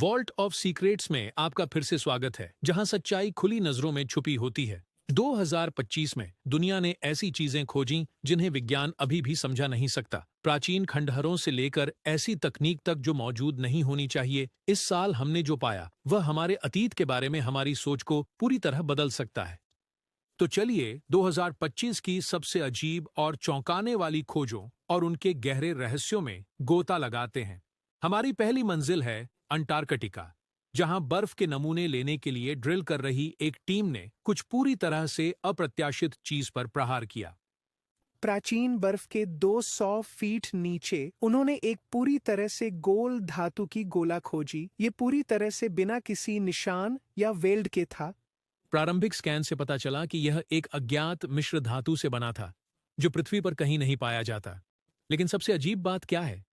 Vault of secrets में आपका फिर से स्वागत है, जहां सच्चाई खुली नजरों में छुपी होती है। 2025 में दुनिया ने ऐसी चीजें खोजी जिन्हें विज्ञान अभी भी समझा नहीं सकता। प्राचीन खंडहरों से लेकर ऐसी तकनीक तक जो मौजूद नहीं होनी चाहिए। इस साल हमने जो पाया वह हमारे अतीत के बारे में हमारी सोच को पूरी तरह बदल सकता है। तो चलिए 2025 की सबसे अजीब और चौंकाने वाली खोजों और उनके गहरे रहस्यों में गोता लगाते हैं। हमारी पहली मंजिल है अंटार्कटिका, जहां बर्फ के नमूने लेने के लिए ड्रिल कर रही एक टीम ने कुछ पूरी तरह से अप्रत्याशित चीज पर प्रहार किया। प्राचीन बर्फ के 200 फीट नीचे उन्होंने एक पूरी तरह से गोल धातु की गोला खोजी। ये पूरी तरह से बिना किसी निशान या वेल्ड के था। प्रारंभिक स्कैन से पता चला कि यह एक अज्ञात मिश्र धातु से बना था, जो पृथ्वी पर कहीं नहीं पाया जाता। लेकिन सबसे अजीब बात क्या है?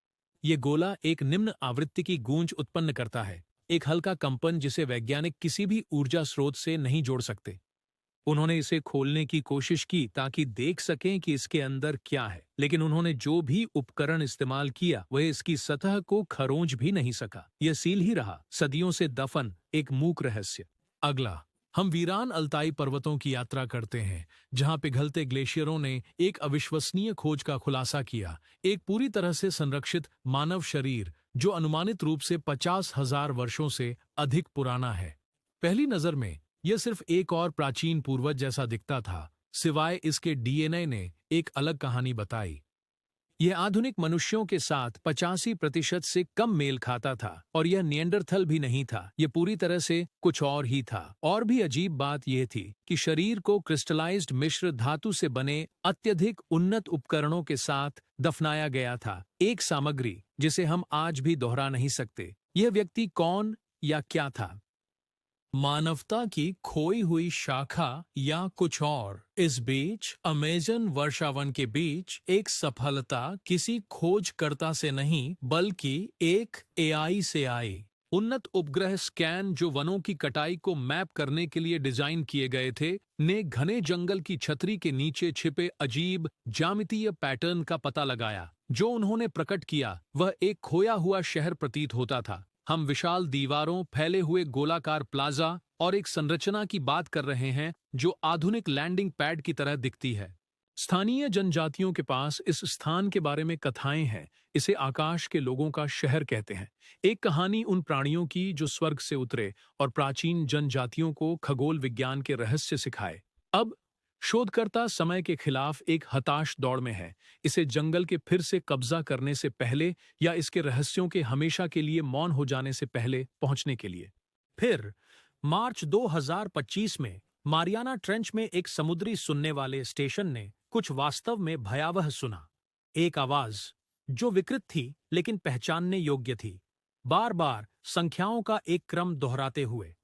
ये गोला एक निम्न आवृत्ति की गूंज उत्पन्न करता है, एक हल्का कंपन जिसे वैज्ञानिक किसी भी ऊर्जा स्रोत से नहीं जोड़ सकते। उन्होंने इसे खोलने की कोशिश की ताकि देख सकें कि इसके अंदर क्या है, लेकिन उन्होंने जो भी उपकरण इस्तेमाल किया वह इसकी सतह को खरोंच भी नहीं सका। यह सील ही रहा, सदियों से दफन एक मूक रहस्य। अगला, हम वीरान अल्ताई पर्वतों की यात्रा करते हैं, जहां पिघलते ग्लेशियरों ने एक अविश्वसनीय खोज का खुलासा किया। एक पूरी तरह से संरक्षित मानव शरीर जो अनुमानित रूप से 50,000 वर्षों से अधिक पुराना है। पहली नजर में यह सिर्फ एक और प्राचीन पूर्वज जैसा दिखता था, सिवाय इसके डीएनए ने एक अलग कहानी बताई। यह आधुनिक मनुष्यों के साथ 85% से कम मेल खाता था, और यह निएंडरथल भी नहीं था। यह पूरी तरह से कुछ और ही था। और भी अजीब बात यह थी कि शरीर को क्रिस्टलाइज्ड मिश्र धातु से बने अत्यधिक उन्नत उपकरणों के साथ दफनाया गया था, एक सामग्री जिसे हम आज भी दोहरा नहीं सकते। यह व्यक्ति कौन या क्या था? मानवता की खोई हुई शाखा या कुछ और? इस बीच अमेजन वर्षावन के बीच एक सफलता किसी खोजकर्ता से नहीं बल्कि एक एआई से आई। उन्नत उपग्रह स्कैन जो वनों की कटाई को मैप करने के लिए डिजाइन किए गए थे, ने घने जंगल की छतरी के नीचे छिपे अजीब ज्यामितीय पैटर्न का पता लगाया। जो उन्होंने प्रकट किया वह एक खोया हुआ शहर प्रतीत होता था। हम विशाल दीवारों, फैले हुए गोलाकार प्लाजा और एक संरचना की बात कर रहे हैं जो आधुनिक लैंडिंग पैड की तरह दिखती है। स्थानीय जनजातियों के पास इस स्थान के बारे में कथाएं हैं। इसे आकाश के लोगों का शहर कहते हैं। एक कहानी उन प्राणियों की जो स्वर्ग से उतरे और प्राचीन जनजातियों को खगोल विज्ञान के रहस्य सिखाए। अब शोधकर्ता समय के खिलाफ एक हताश दौड़ में है, इसे जंगल के फिर से कब्जा करने से पहले या इसके रहस्यों के हमेशा के लिए मौन हो जाने से पहले पहुंचने के लिए। फिर मार्च 2025 में मारियाना ट्रेंच में एक समुद्री सुनने वाले स्टेशन ने कुछ वास्तव में भयावह सुना। एक आवाज जो विकृत थी लेकिन पहचानने योग्य थी, बार बार संख्याओं का एक क्रम दोहराते हुए।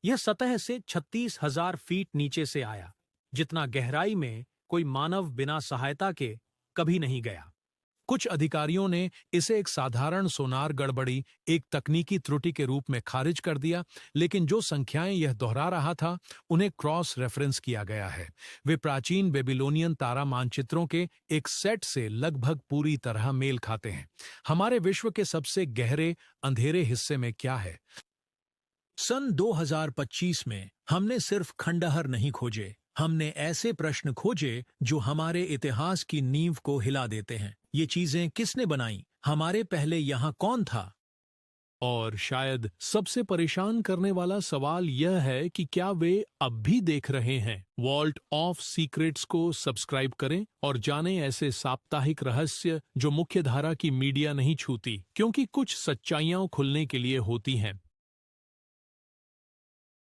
यह सतह से 36,000 फीट नीचे से आया, जितना गहराई में कोई मानव बिना सहायता के कभी नहीं गया। कुछ अधिकारियों ने इसे एक साधारण सोनार गड़बड़ी, एक तकनीकी त्रुटि के रूप में खारिज कर दिया, लेकिन जो संख्याएं यह दोहरा रहा था उन्हें क्रॉस रेफरेंस किया गया है। वे प्राचीन बेबीलोनियन तारा मानचित्रों के एक सेट से लगभग पूरी तरह मेल खाते हैं। हमारे विश्व के सबसे गहरे अंधेरे हिस्से में क्या है? सन 2025 में हमने सिर्फ खंडहर नहीं खोजे, हमने ऐसे प्रश्न खोजे जो हमारे इतिहास की नींव को हिला देते हैं। ये चीजें किसने बनाई? हमारे पहले यहाँ कौन था? और शायद सबसे परेशान करने वाला सवाल यह है कि क्या वे अब भी देख रहे हैं? वॉल्ट ऑफ सीक्रेट्स को सब्सक्राइब करें और जानें ऐसे साप्ताहिक रहस्य जो मुख्यधारा की मीडिया नहीं छूती, क्योंकि कुछ सच्चाइयां खुलने के लिए होती हैं।